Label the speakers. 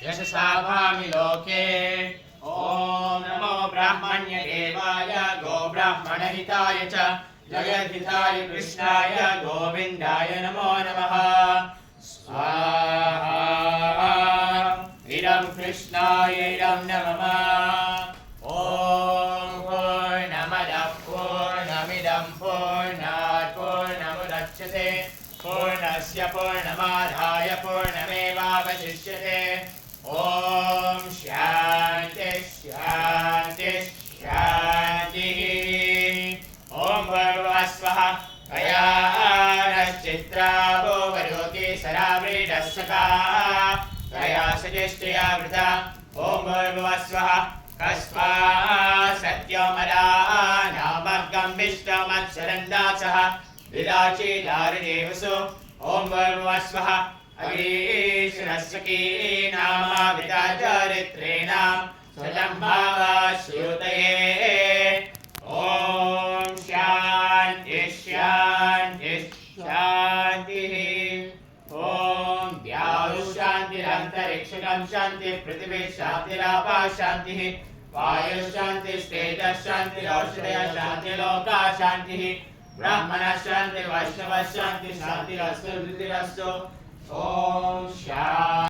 Speaker 1: यशसा भामि लोके। ॐ नमो ब्राह्मण्यदेवाय गोब्राह्मणहिताय च जगद्हिताय कृष्णाय गोविन्दाय नमो नमः। स्वाहा। इदं कृष्णाय इदं नमः। ॐ पूर्णमदः पूर्णमिदं पूर्णात् पूर्णमुदच्यते पूर्णस्य पूर्णमादाय पूर्णमेवावशिष्यते। ॐ शान्ति शान्ति शान्तिः। ॐ भूर्भुवस्वः कयानश्चित्रावो वरोति सराव्रीडस्सकाः कया सजिष्टया वृता। ॐ भूर्भुवस्वः कस्मा सत्यमदानामर्गं विष्टमत्सरन्दासः विदाचीदारिदेवसु। ॐ भूर्भुवस्वः अग्रीषणस्सकीनामावृताचारित्रेणां स्वजम्भावास्यूतये। ॐ शान्ति शान्ति शान्तिः। ॐ द्यायुशान्तिरन्तरिक्षकं शान्तिः पृथिवी शान्तिरापः शान्तिः वायुशान्तिस्तेजः शान्तिरौषधयः शान्तिर्लोका शान्तिः ब्राह्मणः शान्तिर्वैष्णवः शान्तिः शान्तिरस्तु। ॐ शान्ति।